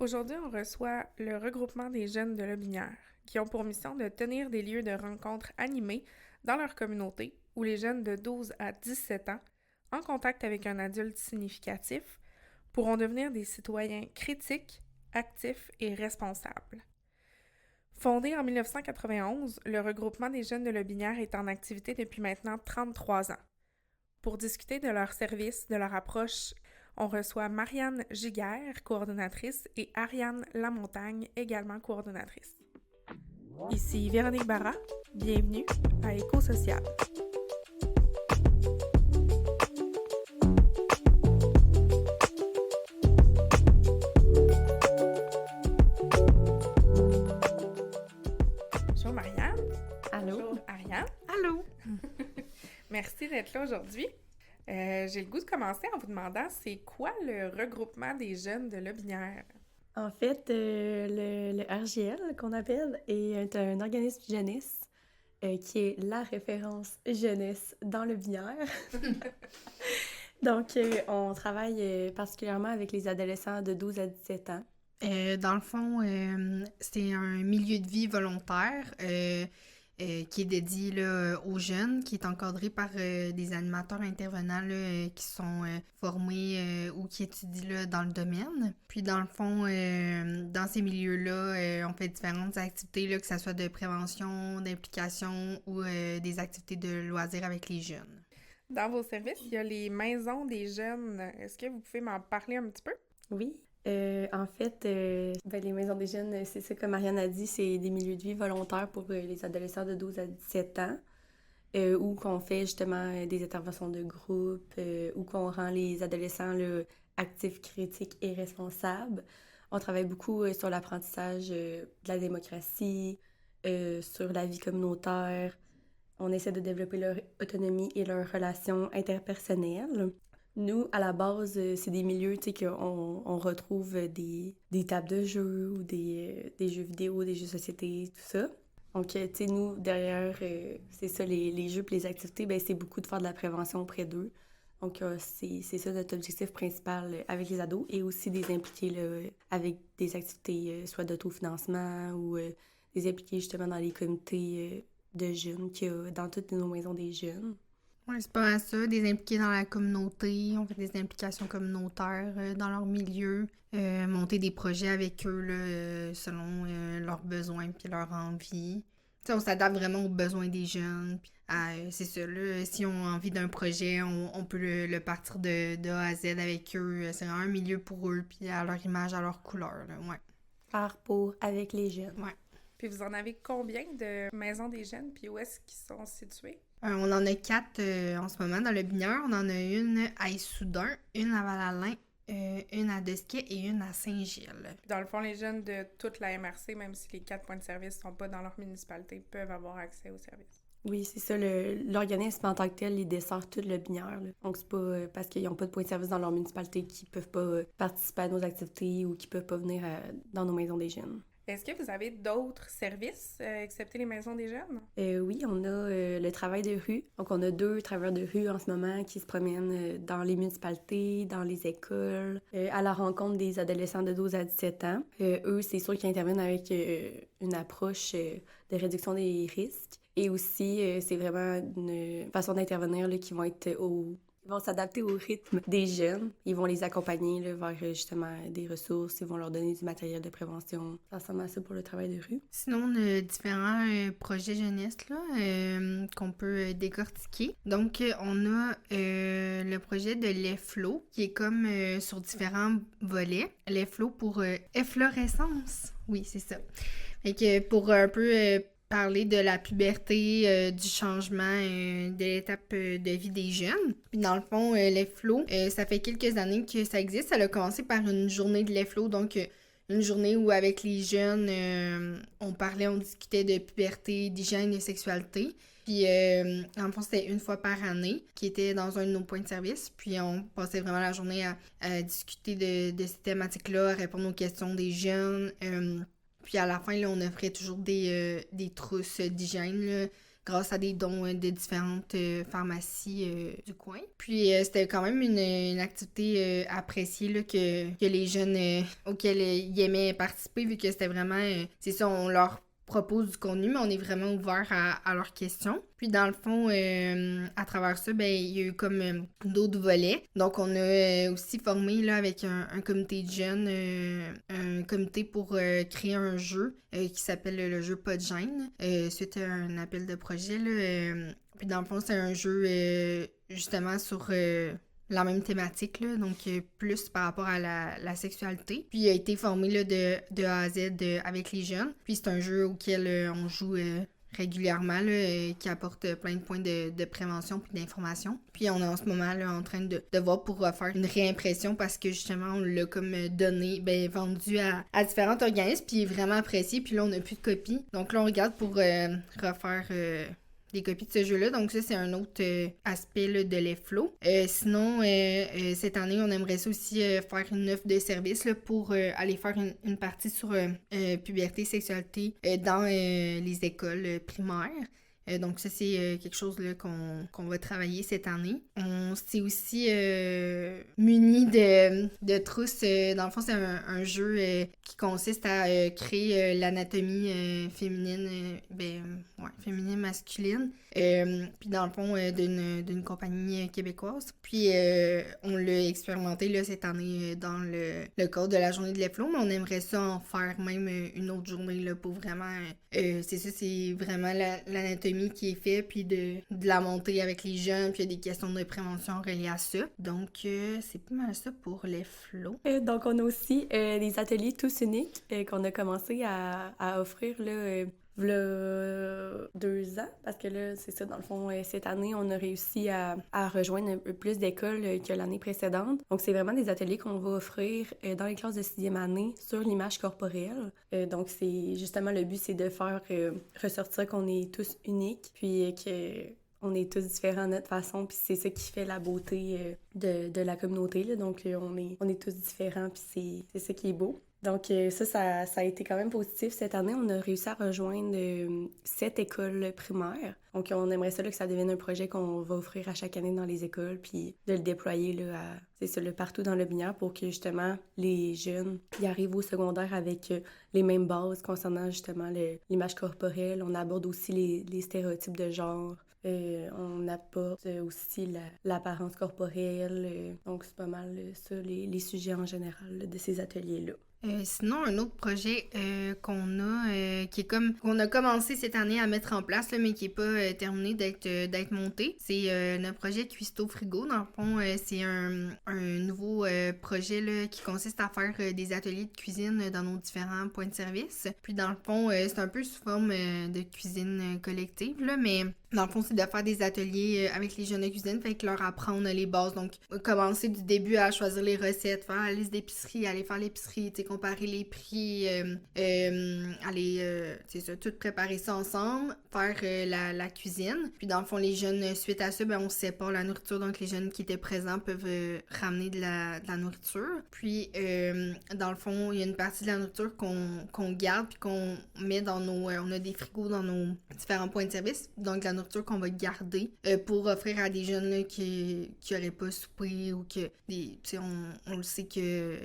Aujourd'hui, on reçoit le regroupement des jeunes de Lotbinière, qui ont pour mission de tenir des lieux de rencontres animés dans leur communauté où les jeunes de 12 à 17 ans, en contact avec un adulte significatif, pourront devenir des citoyens critiques, actifs et responsables. Fondé en 1991, le regroupement des jeunes de Lotbinière est en activité depuis maintenant 33 ans. Pour discuter de leurs services, de leur approche, on reçoit Marianne Giguère, coordonnatrice, et Ariane Lamontagne, également coordonnatrice. Ici Véronique Barra, bienvenue à Éco-Social. Bonjour Marianne. Allô? Bonjour Ariane. Allô? Merci d'être là aujourd'hui. J'ai le goût de commencer en vous demandant c'est quoi le regroupement des jeunes de Lotbinière? En fait, le RGL qu'on appelle est un organisme jeunesse qui est la référence jeunesse dans le binaire. Donc, on travaille particulièrement avec les adolescents de 12 à 17 ans. Dans le fond, c'est un milieu de vie volontaire qui est dédié là, aux jeunes, qui est encadré par des animateurs intervenants là, qui sont formés ou qui étudient là, dans le domaine. Puis dans le fond, dans ces milieux-là, on fait différentes activités, là, que ce soit de prévention, d'implication ou des activités de loisirs avec les jeunes. Dans vos services, il y a les maisons des jeunes. Est-ce que vous pouvez m'en parler un petit peu? Oui. En fait, les maisons des jeunes, c'est ça, comme Marianne a dit, c'est des milieux de vie volontaires pour les adolescents de 12 à 17 ans, où qu'on fait justement des interventions de groupe, où qu'on rend les adolescents là, actifs, critiques et responsables. On travaille beaucoup sur l'apprentissage de la démocratie, sur la vie communautaire. On essaie de développer leur autonomie et leurs relations interpersonnelles. Nous, à la base, c'est des milieux, tu sais, qu'on retrouve des tables de jeux ou des jeux vidéo, des jeux de société, tout ça. Donc, tu sais, nous, derrière, c'est ça, les jeux et les activités, ben c'est beaucoup de faire de la prévention auprès d'eux. Donc, c'est ça notre objectif principal avec les ados et aussi des impliquer là, avec des activités soit d'autofinancement ou des impliquer justement dans les comités de jeunes qu'il y a dans toutes nos maisons des jeunes. Oui, c'est pas mal ça, des impliqués dans la communauté, on fait des implications communautaires dans leur milieu, monter des projets avec eux là, selon leurs besoins puis leurs envies. T'sais, on s'adapte vraiment aux besoins des jeunes. Puis, c'est ça, là, si on a envie d'un projet, on peut le partir de A à Z avec eux. C'est vraiment un milieu pour eux, puis à leur image, à leur couleur, là, ouais. Par pour avec les jeunes. Ouais. Puis vous en avez combien de maisons des jeunes, puis où est-ce qu'ils sont situés? On en a 4 en ce moment dans le Binière. On en a une à Issoudun, une à Val-Alain, une à Desquet et une à Saint-Gilles. Dans le fond, les jeunes de toute la MRC, même si les 4 points de service ne sont pas dans leur municipalité, peuvent avoir accès aux services. Oui, c'est ça. L'organisme en tant que tel, il dessert tout le Binière. Là. Donc, c'est pas parce qu'ils n'ont pas de point de service dans leur municipalité qu'ils peuvent pas participer à nos activités ou qu'ils peuvent pas venir dans nos maisons des jeunes. Est-ce que vous avez d'autres services, excepté les maisons des jeunes? Oui, on a le travail de rue. Donc, on a 2 travailleurs de rue en ce moment qui se promènent dans les municipalités, dans les écoles, à la rencontre des adolescents de 12 à 17 ans. Eux, c'est sûr qu'ils interviennent avec une approche de réduction des risques. Et aussi, c'est vraiment une façon d'intervenir là, qui vont être Ils vont s'adapter au rythme des jeunes. Ils vont les accompagner là, vers justement des ressources. Ils vont leur donner du matériel de prévention. Ça ressemble à ça pour le travail de rue. Sinon, on a différents projets jeunesse là, qu'on peut décortiquer. Donc, on a le projet de l'EFLO, qui est comme sur différents volets. L'EFLO pour efflorescence. Oui, c'est ça. Fait que pour un peu parler de la puberté, du changement de l'étape de vie des jeunes. Puis dans le fond, l'EFLO, ça fait quelques années que ça existe. Ça a commencé par une journée de l'EFLO, donc une journée où avec les jeunes, on parlait, on discutait de puberté, d'hygiène et de sexualité. Puis en fond, c'était une fois par année, qui était dans un de nos points de service. Puis on passait vraiment la journée à discuter de ces thématiques-là, à répondre aux questions des jeunes. Puis à la fin, là, on offrait toujours des trousses d'hygiène, là, grâce à des dons de différentes pharmacies du coin. Puis c'était quand même une activité appréciée là, que les jeunes auxquels ils aimaient participer, vu que c'était vraiment, c'est ça, on leur propose du contenu, mais on est vraiment ouvert à leurs questions. Puis dans le fond, à travers ça, ben il y a eu comme d'autres volets. Donc on a aussi formé là avec un comité de jeunes, un comité pour créer un jeu qui s'appelle le jeu Pas de gêne, suite à un appel de projet là. Puis dans le fond, c'est un jeu justement sur la même thématique, là, donc plus par rapport à la sexualité. Puis il a été formé là, de A à Z avec les jeunes. Puis c'est un jeu auquel on joue régulièrement, là, qui apporte plein de points de prévention puis d'information. Puis on est en ce moment là, en train de voir pour faire une réimpression parce que justement on l'a comme donné, vendu à différents organismes puis il est vraiment apprécié. Puis là on n'a plus de copies. Donc là on regarde pour refaire des copies de ce jeu-là. Donc ça, c'est un autre aspect là, de l'EFLO. Sinon, cette année, on aimerait ça aussi faire une offre de service là, pour aller faire une partie sur puberté, sexualité dans les écoles primaires. Donc ça, c'est quelque chose là, qu'on va travailler cette année. On s'est aussi muni de trousses. Dans le fond, c'est un jeu qui consiste à créer l'anatomie féminine, féminine masculine. Puis dans le fond, d'une compagnie québécoise. Puis on l'a expérimenté là, cette année dans le cadre de la journée de l'EFLO, mais on aimerait ça en faire même une autre journée là, pour vraiment... c'est ça, c'est vraiment l'anatomie qui est faite, puis de la montée avec les jeunes, puis il y a des questions de prévention reliées à ça. Donc, c'est pas mal ça pour l'EFLO. Donc, on a aussi des ateliers tous uniques qu'on a commencé à offrir là, v'là 2 ans, parce que là, c'est ça, dans le fond, cette année, on a réussi à rejoindre un peu plus d'écoles que l'année précédente. Donc, c'est vraiment des ateliers qu'on va offrir dans les classes de 6e année sur l'image corporelle. Donc, c'est justement le but, c'est de faire ressortir qu'on est tous uniques, puis que on est tous différents à notre façon, puis c'est ça qui fait la beauté de la communauté, là. Donc, on est tous différents, puis c'est ça qui est beau. Donc ça a été quand même positif. Cette année, on a réussi à rejoindre 7 écoles primaires. Donc on aimerait ça là, que ça devienne un projet qu'on va offrir à chaque année dans les écoles, puis de le déployer là, c'est ça, là, partout dans le Binière pour que justement les jeunes y arrivent au secondaire avec les mêmes bases concernant justement l'image corporelle. On aborde aussi les stéréotypes de genre. On apporte aussi l'apparence corporelle. Donc c'est pas mal ça, les sujets en général là, de ces ateliers-là. Sinon, un autre projet qu'on a, qui est comme qu'on a commencé cette année à mettre en place, là, mais qui n'est pas terminé d'être monté, c'est notre projet Cuistot Frigo. Dans le fond, c'est un nouveau projet là, qui consiste à faire des ateliers de cuisine dans nos différents points de service. Puis dans le fond, c'est un peu sous forme de cuisine collective, là, mais dans le fond, c'est de faire des ateliers avec les jeunes de cuisine, fait que leur apprendre les bases. Donc, commencer du début à choisir les recettes, faire la liste d'épicerie, aller faire l'épicerie, comparer les prix, aller, c'est ça, tout préparer ça ensemble, faire la cuisine. Puis dans le fond, les jeunes, suite à ça, on sépare la nourriture, donc les jeunes qui étaient présents peuvent ramener de la nourriture. Puis dans le fond, il y a une partie de la nourriture qu'on garde puis qu'on met dans nos... on a des frigos dans nos différents points de service, donc la nourriture qu'on va garder pour offrir à des jeunes là, qui n'auraient pas soupé ou que... on le sait que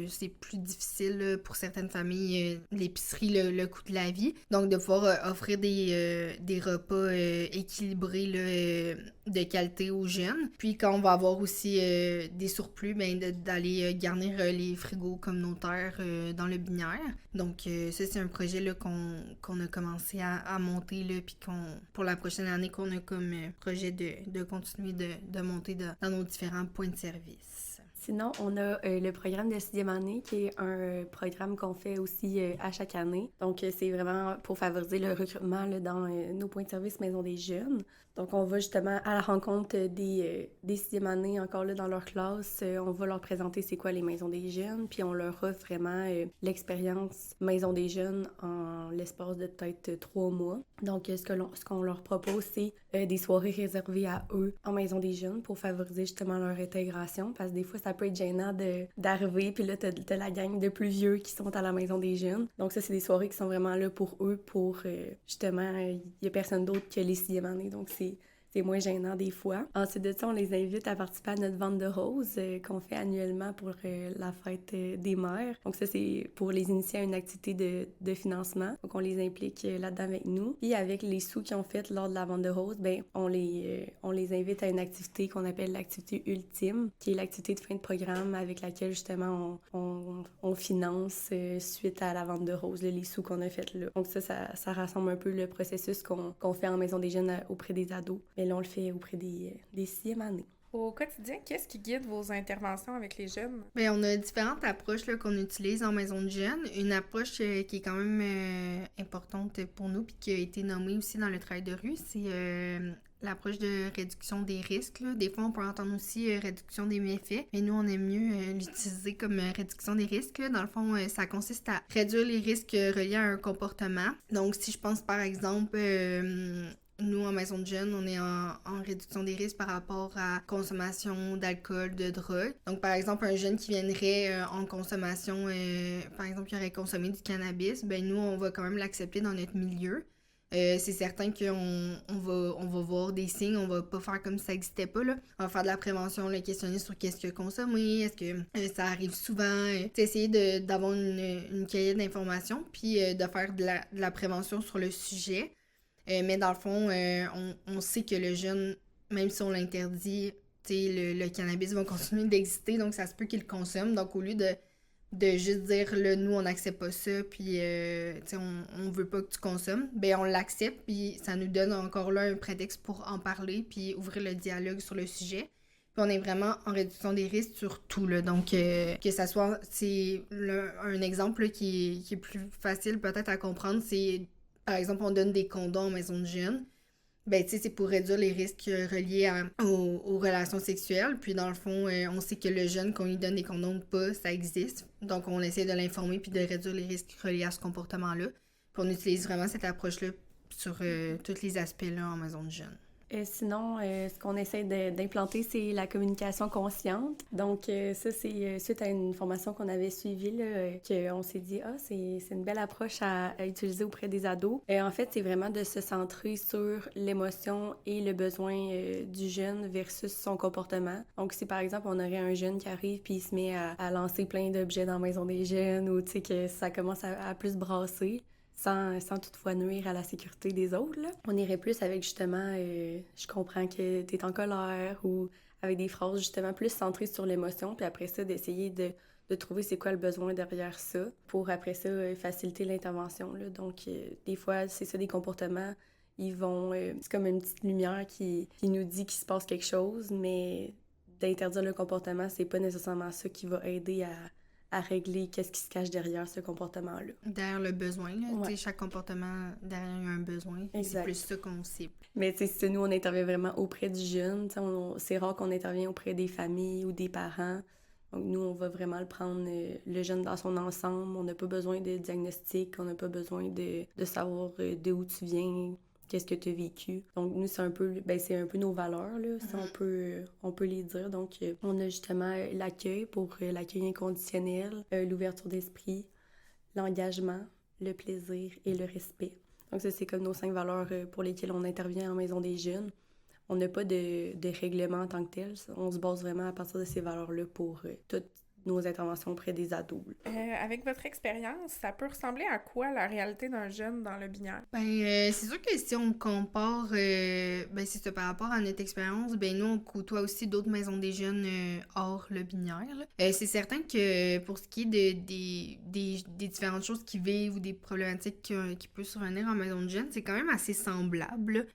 c'est plus difficile là, pour certaines familles, l'épicerie, le coût de la vie. Donc, de pouvoir offrir des repas équilibrés là, de qualité aux jeunes. Puis, quand on va avoir aussi des surplus, d'aller garnir les frigos communautaires dans le Binière. Donc, ça, c'est un projet là, qu'on a commencé à monter, là, puis pour la prochaine année, qu'on a comme projet de continuer de monter dans nos différents points de service. Sinon, on a le programme de 6e année, qui est un programme qu'on fait aussi à chaque année. Donc, c'est vraiment pour favoriser le recrutement là, dans nos points de service Maison des jeunes. Donc, on va justement à la rencontre des sixième années encore là dans leur classe. On va leur présenter c'est quoi les maisons des jeunes, puis on leur offre vraiment l'expérience maison des jeunes en l'espace de peut-être 3 mois. Donc, ce qu'on leur propose, c'est des soirées réservées à eux en maison des jeunes pour favoriser justement leur intégration, parce que des fois, ça peut être gênant d'arriver, puis là, t'as la gang de plus vieux qui sont à la maison des jeunes. Donc ça, c'est des soirées qui sont vraiment là pour eux, pour justement, il y a personne d'autre que les sixième années, donc c'est moins gênant des fois. Ensuite de ça, on les invite à participer à notre vente de roses qu'on fait annuellement pour la fête des mères. Donc ça, c'est pour les initier à une activité de financement. Donc on les implique là-dedans avec nous. Puis avec les sous qu'ils ont fait lors de la vente de roses, ben on les invite à une activité qu'on appelle l'activité ultime, qui est l'activité de fin de programme avec laquelle justement on finance suite à la vente de roses, là, les sous qu'on a fait là. Donc ça rassemble un peu le processus qu'on fait en maison des jeunes auprès des ados. Mais là, on le fait auprès des sixième années. Au quotidien, qu'est-ce qui guide vos interventions avec les jeunes? Bien, on a différentes approches là, qu'on utilise en maison de jeunes. Une approche qui est quand même importante pour nous puis qui a été nommée aussi dans le travail de rue, c'est l'approche de réduction des risques. Là. Des fois, on peut entendre aussi réduction des méfaits, mais nous, on aime mieux l'utiliser comme réduction des risques. Là. Dans le fond, ça consiste à réduire les risques reliés à un comportement. Donc, si je pense par exemple... nous, en maison de jeunes, on est en réduction des risques par rapport à consommation d'alcool, de drogue. Donc, par exemple, un jeune qui viendrait en consommation, par exemple, qui aurait consommé du cannabis, ben nous, on va quand même l'accepter dans notre milieu. C'est certain qu'on va voir des signes, on va pas faire comme si ça n'existait pas, là. On va faire de la prévention, le questionner sur qu'est-ce qu'il a consommé, est-ce que ça arrive souvent, essayer d'avoir une cahier d'informations, puis de faire de la prévention sur le sujet. Mais dans le fond, on sait que le jeune, même si on l'interdit, le cannabis va continuer d'exister, donc ça se peut qu'il le consomme. Donc au lieu de juste dire, là, nous, on n'accepte pas ça, puis on veut pas que tu consommes, ben on l'accepte, puis ça nous donne encore là un prétexte pour en parler, puis ouvrir le dialogue sur le sujet. Puis on est vraiment en réduction des risques sur tout, là. Donc, que ça soit, c'est un exemple là, qui est plus facile peut-être à comprendre, c'est... Par exemple, on donne des condoms en maison de jeunes. Ben, tu sais, c'est pour réduire les risques reliés aux relations sexuelles. Puis, dans le fond, on sait que le jeune, qu'on lui donne des condoms ou pas, ça existe. Donc, on essaie de l'informer puis de réduire les risques reliés à ce comportement-là. Puis, on utilise vraiment cette approche-là sur tous les aspects-là en maison de jeunes. Sinon, ce qu'on essaie d'implanter, c'est la communication consciente. Donc, ça, c'est suite à une formation qu'on avait suivie, là, qu'on s'est dit, c'est une belle approche à utiliser auprès des ados. En fait, c'est vraiment de se centrer sur l'émotion et le besoin du jeune versus son comportement. Donc, si par exemple, on aurait un jeune qui arrive puis il se met à lancer plein d'objets dans la maison des jeunes ou, tu sais, que ça commence à plus brasser, sans toutefois nuire à la sécurité des autres, là. On irait plus avec justement je comprends que t'es en colère, ou avec des phrases justement plus centrées sur l'émotion, puis après ça d'essayer de trouver c'est quoi le besoin derrière ça pour après ça faciliter l'intervention, là. Donc des fois c'est ça, des comportements, ils vont c'est comme une petite lumière qui nous dit qu'il se passe quelque chose, mais d'interdire le comportement, c'est pas nécessairement ça qui va aider à régler qu'est-ce qui se cache derrière ce comportement-là. Derrière le besoin, là. Ouais. Chaque comportement, derrière il y a un besoin. Exact. C'est plus ça qu'on cible. Mais tu sais, nous, on intervient vraiment auprès du jeune. C'est rare qu'on intervienne auprès des familles ou des parents. Donc nous, on va vraiment le prendre, le jeune dans son ensemble. On n'a pas besoin de diagnostic, on n'a pas besoin de savoir d'où tu viens, qu'est-ce que tu as vécu. Donc nous, c'est un peu nos valeurs, là, si on peut les dire. Donc on a justement l'accueil pour l'accueil inconditionnel, l'ouverture d'esprit, l'engagement, le plaisir et le respect. Donc ça, c'est comme nos 5 valeurs pour lesquelles on intervient en maison des jeunes. On n'a pas de règlement en tant que tel. On se base vraiment à partir de ces valeurs-là pour toutes nos interventions auprès des ados. Avec votre expérience, ça peut ressembler à quoi la réalité d'un jeune dans le binaire? Ben, c'est sûr que si on compare, ben c'est ça, par rapport à notre expérience, ben nous, on côtoie aussi d'autres maisons des jeunes hors le binaire, là. C'est certain que pour ce qui est des différentes choses qui vivent ou des problématiques qui peuvent survenir en maison de jeunes, c'est quand même assez semblable.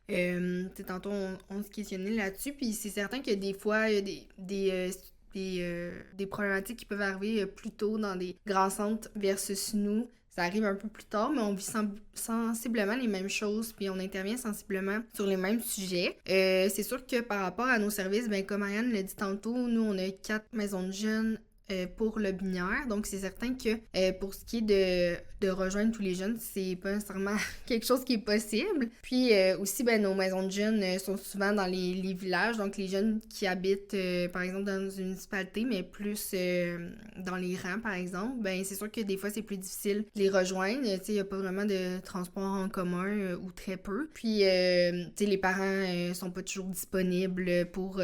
Tantôt, on se questionnait là-dessus, puis c'est certain que des fois, il y a des problématiques qui peuvent arriver plus tôt dans des grands centres versus nous. ça arrive un peu plus tard, mais on vit sensiblement les mêmes choses, puis on intervient sensiblement sur les mêmes sujets. C'est sûr que par rapport à nos services, ben comme Ariane l'a dit tantôt, nous, on a 4 maisons de jeunes pour le binaire. Donc, c'est certain que pour ce qui est de rejoindre tous les jeunes, c'est pas nécessairement quelque chose qui est possible. Puis aussi, ben, nos maisons de jeunes sont souvent dans les villages. Donc, les jeunes qui habitent, par exemple, dans une municipalité, mais plus dans les rangs, par exemple, ben, c'est sûr que des fois, c'est plus difficile de les rejoindre. Tu sais, il n'y a pas vraiment de transport en commun ou très peu. Puis, tu sais, les parents sont pas toujours disponibles pour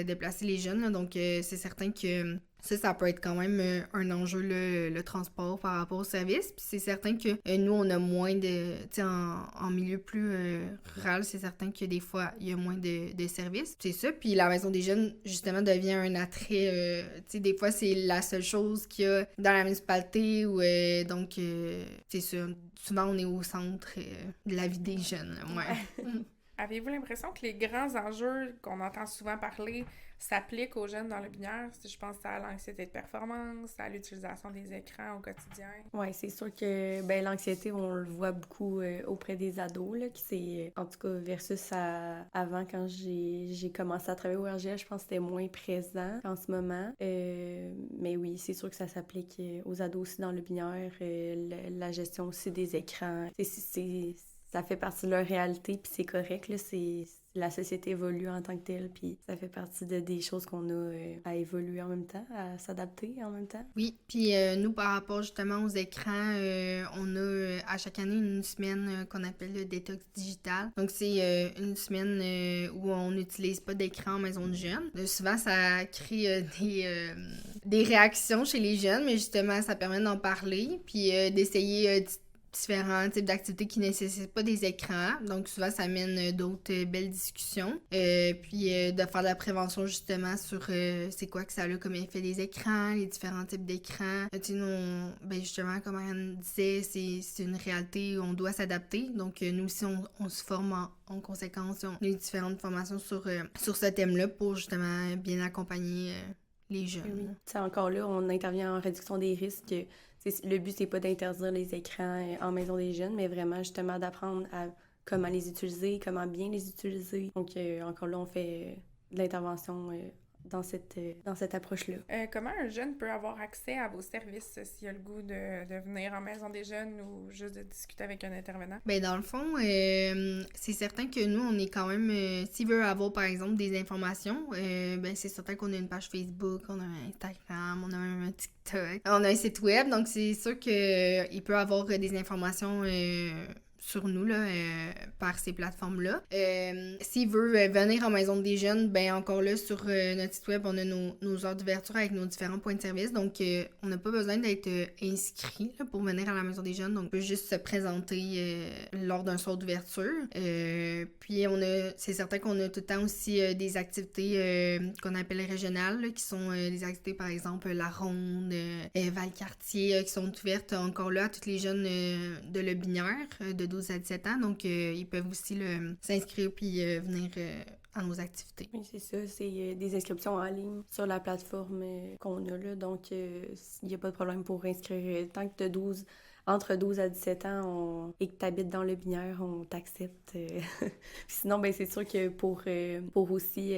déplacer les jeunes. Là. Donc, c'est certain que ça peut être quand même un enjeu, le transport par rapport au service. Puis c'est certain que nous, on a moins de... Tu sais, en milieu plus rural, c'est certain que des fois, il y a moins de services. C'est ça. Puis la maison des jeunes, justement, devient un attrait... tu sais, des fois, c'est la seule chose qu'il y a dans la municipalité. Donc, c'est ça. Souvent, on est au centre de la vie des jeunes. Ouais. Avez-vous l'impression que les grands enjeux qu'on entend souvent parler s'appliquent aux jeunes dans le binaire? Je pense à l'anxiété de performance, à l'utilisation des écrans au quotidien. Oui, c'est sûr que l'anxiété, on le voit beaucoup auprès des ados, là, qui c'est, en tout cas, versus avant, quand j'ai commencé à travailler au RGL, je pense que c'était moins présent qu'en ce moment. Mais oui, c'est sûr que ça s'applique aux ados aussi dans le binaire, la gestion aussi des écrans. Ça fait partie de leur réalité, puis c'est correct, là, la société évolue en tant que telle, puis ça fait partie des choses qu'on a à évoluer en même temps, à s'adapter en même temps. Oui, puis nous, par rapport justement aux écrans, on a à chaque année une semaine qu'on appelle le détox digital. Donc, c'est une semaine où on n'utilise pas d'écran en maison de jeunes. Souvent, ça crée des réactions chez les jeunes, mais justement, ça permet d'en parler, puis d'essayer différents types d'activités qui ne nécessitent pas des écrans. Donc, souvent, ça amène d'autres belles discussions. Puis, de faire de la prévention, justement, sur c'est quoi que ça a comme effet des écrans, les différents types d'écrans. Tu sais, nous, justement, comme Ariane disait, c'est une réalité où on doit s'adapter. Donc, nous aussi, on se forme en conséquence. On a eu différentes formations sur ce thème-là pour, justement, bien accompagner les jeunes. Oui. Tu sais, encore là, on intervient en réduction des risques. Le but, c'est pas d'interdire les écrans en maison des jeunes, mais vraiment justement d'apprendre à comment les utiliser, comment bien les utiliser. Donc, encore là, on fait de l'intervention dans cette approche-là. Comment un jeune peut avoir accès à vos services s'il a le goût de venir en maison des jeunes ou juste de discuter avec un intervenant? Ben dans le fond, c'est certain que nous, on est quand même... s'il veut avoir, par exemple, des informations, ben c'est certain qu'on a une page Facebook, on a un Instagram, on a un TikTok, on a un site web, donc c'est sûr qu'il peut avoir des informations... sur nous, là, par ces plateformes-là. S'il veut venir en maison des jeunes, ben encore là, sur notre site web, on a nos heures d'ouverture avec nos différents points de service. Donc, on n'a pas besoin d'être inscrit là, pour venir à la maison des jeunes. Donc, on peut juste se présenter lors d'un soir d'ouverture. Puis, c'est certain qu'on a tout le temps aussi des activités qu'on appelle régionales, là, qui sont des activités, par exemple, La Ronde, Valcartier, qui sont ouvertes encore là à tous les jeunes de Le Binière, de 12 à 17 ans, donc ils peuvent aussi s'inscrire puis venir à nos activités. Oui, c'est ça, c'est des inscriptions en ligne sur la plateforme qu'on a là, donc il n'y a pas de problème pour inscrire. Tant que tu as entre 12 à 17 ans et que tu habites dans le binaire, on t'accepte. Sinon, ben c'est sûr que pour aussi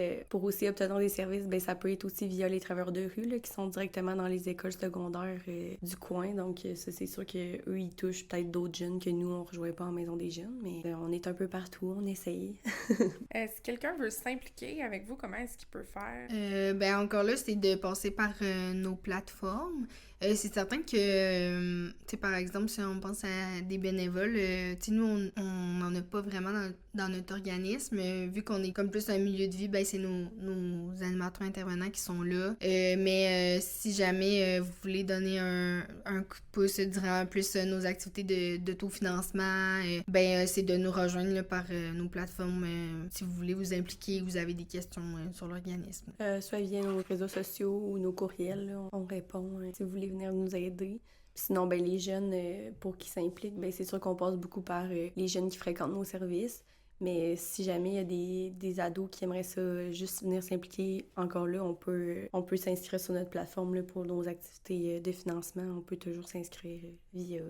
obtenir des services, ben ça peut être aussi via les travailleurs de rue là, qui sont directement dans les écoles secondaires du coin. Donc ça, c'est sûr qu'eux, ils touchent peut-être d'autres jeunes que nous, on ne rejoint pas en maison des jeunes, mais on est un peu partout, on essaye. Si quelqu'un veut s'impliquer avec vous, comment est-ce qu'il peut faire? Ben encore là, c'est de passer par nos plateformes. C'est certain que, tu sais, par exemple, si on pense à des bénévoles, tu sais, nous, on n'en a pas vraiment dans notre organisme. Vu qu'on est comme plus un milieu de vie, ben c'est nos animateurs intervenants qui sont là. Mais si jamais vous voulez donner un coup de pouce durant plus nos activités d'autofinancement, ben c'est de nous rejoindre là, par nos plateformes si vous voulez vous impliquer, vous avez des questions sur l'organisme. Soit via nos réseaux sociaux ou nos courriels, là, on répond si vous voulez venir nous aider. Puis sinon, ben les jeunes, pour qu'ils s'impliquent, ben c'est sûr qu'on passe beaucoup par les jeunes qui fréquentent nos services. Mais si jamais il y a des ados qui aimeraient ça, juste venir s'impliquer, encore là, on peut s'inscrire sur notre plateforme là, pour nos activités de financement. On peut toujours s'inscrire via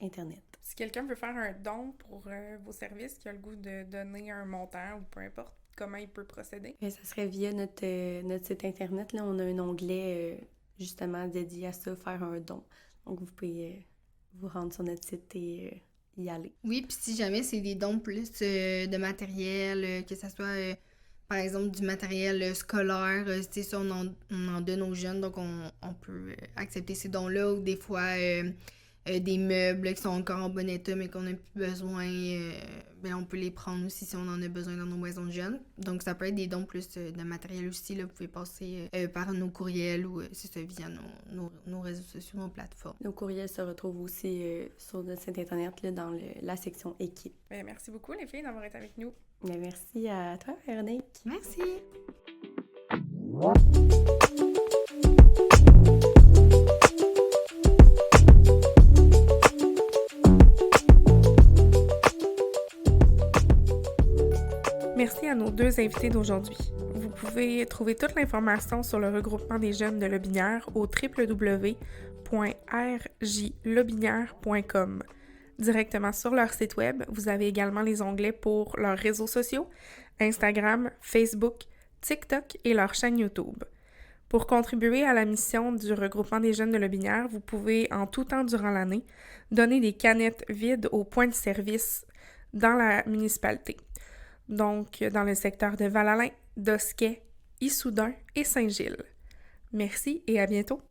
Internet. Si quelqu'un veut faire un don pour vos services, qui a le goût de donner un montant ou peu importe, comment il peut procéder? Ça serait via notre site Internet. Là, on a un onglet justement dédié à ça, faire un don. Donc, vous pouvez vous rendre sur notre site et y aller. Oui, puis si jamais c'est des dons plus de matériel, que ça soit par exemple du matériel scolaire, tu sais, ça, on en donne aux jeunes, donc on peut accepter ces dons-là, ou des fois des meubles qui sont encore en bon état mais qu'on n'a plus besoin, ben on peut les prendre aussi si on en a besoin dans nos maisons de jeunes. Donc ça peut être des dons plus de matériel aussi, là, vous pouvez passer par nos courriels ou c'est ça, via nos réseaux sociaux, nos plateformes. Nos courriels se retrouvent aussi sur notre site Internet là, dans la section équipe. Bien, merci beaucoup les filles d'avoir été avec nous. Bien, merci à toi, Véronique. Merci! Merci à nos deux invités d'aujourd'hui. Vous pouvez trouver toute l'information sur le regroupement des jeunes de Lotbinière au www.rjlotbinière.com. Directement sur leur site web, vous avez également les onglets pour leurs réseaux sociaux, Instagram, Facebook, TikTok et leur chaîne YouTube. Pour contribuer à la mission du regroupement des jeunes de Lotbinière, vous pouvez, en tout temps durant l'année, donner des canettes vides au point de service dans la municipalité. Donc, dans le secteur de Val-Alain, d'Osquet, Issoudun et Saint-Gilles. Merci et à bientôt!